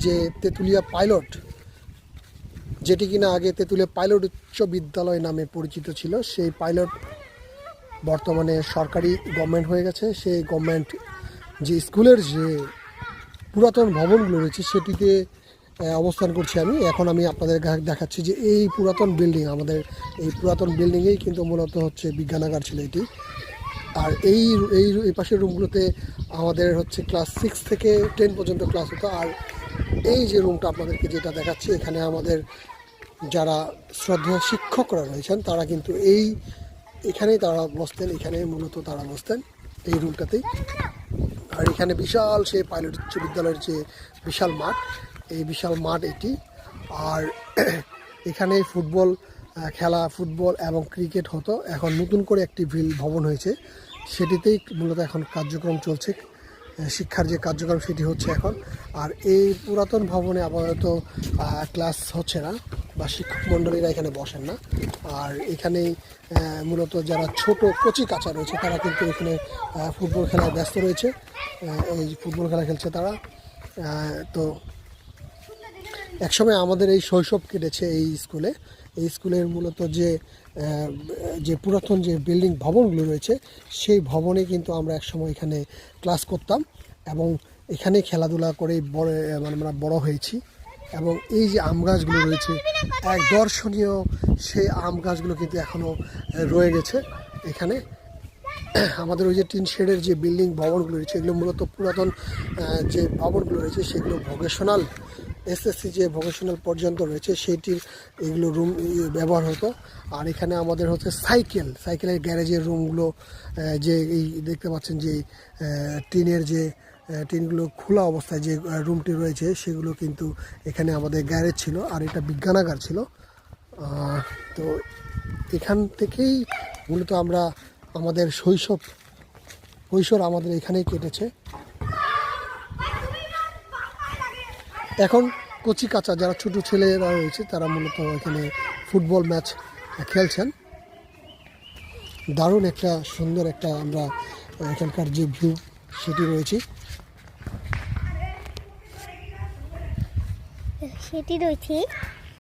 যে তেঁতুলিয়া পাইলট, যেটি কিনা আগে তেঁতুলিয়া পাইলট উচ্চ বিদ্যালয় নামে পরিচিত ছিল, সেই পাইলট বর্তমানে সরকারি গভর্নমেন্ট হয়ে গেছে। সেই গভর্নমেন্ট যে স্কুলের যে পুরাতন ভবনগুলো রয়েছে সেটিতে অবস্থান করছি আমি। এখন আমি আপনাদের দেখাচ্ছি যে এই পুরাতন বিল্ডিং, আমাদের এই পুরাতন বিল্ডিংয়েই কিন্তু মূলত হচ্ছে বিজ্ঞানাগার ছিল এটি। আর এই এই এই পাশের রুমগুলোতে আমাদের হচ্ছে ক্লাস 6 থেকে 10 পর্যন্ত ক্লাস হতো। আর এই যে রুমটা আপনাদেরকে যেটা দেখাচ্ছি, এখানে আমাদের যারা শ্রদ্ধেয় শিক্ষকরা রয়েছেন তারা কিন্তু এখানেই তারা বসতেন, এখানে মূলত তারা বসতেন এই রুমটাতেই। আর এখানে বিশাল সেই পাইলট উচ্চ বিদ্যালয়ের যে বিশাল মাঠ, এই বিশাল মাঠ এটি। আর এখানে ফুটবল খেলা, ফুটবল এবং ক্রিকেট হতো। এখন নতুন করে একটি ভবন হয়েছে, সেটিতেই মূলত এখন কার্যক্রম চলছে, শিক্ষার যে কার্যক্রম সেটি হচ্ছে এখন। আর এই পুরাতন ভবনে আপাতত ক্লাস হচ্ছে না বা শিক্ষক মণ্ডলীরা এখানে বসেন না। আর এখানেই মূলত যারা ছোট কচি কাঁচা রয়েছে তারা কিন্তু এখানে ফুটবল খেলায় ব্যস্ত রয়েছে, এই ফুটবল খেলা খেলছে তারা। তো একসময় আমাদের এই শৈশব কেটেছে এই স্কুলে। এই স্কুলের মূলত যে পুরাতন যে বিল্ডিং ভবনগুলো রয়েছে সেই ভবনে কিন্তু আমরা একসময় এখানে ক্লাস করতাম এবং এখানে খেলাধুলা করে আমরা বড় হয়েছি। এবং এই যে আম গাছগুলো রয়েছে, এক দর্শনীয় সেই আম গাছগুলো কিন্তু এখনও রয়ে গেছে এখানে। আমাদের ওই যে টিন শেডের যে বিল্ডিং ভবনগুলো রয়েছে এগুলো মূলত পুরাতন যে ভবনগুলো রয়েছে সেগুলো ভোকেশনাল, এসএসসি যে ভোকেশনাল পর্যন্ত রয়েছে সেইটির এগুলো রুম ব্যবহার হতো। আর এখানে আমাদের হচ্ছে সাইকেলের গ্যারেজের রুমগুলো, যে এই দেখতে পাচ্ছেন যে টিনের যে টিনগুলো খোলা অবস্থায় যে রুমটি রয়েছে সেগুলো কিন্তু এখানে আমাদের গ্যারেজ ছিল। আর এটা বিজ্ঞানাগার ছিল। তো এখান থেকেই মূলত আমরা আমাদের কৈশোর আমাদের এখানেই কেটেছে। এখন কচি কাঁচা যারা ছোট ছেলেরা রয়েছে তারা মূলত এখানে ফুটবল ম্যাচ খেলছেন। দারুণ একটা সুন্দর একটা আমরা এখানকার যে ভিউ সেটি রয়েছে। সেটি রয়েছে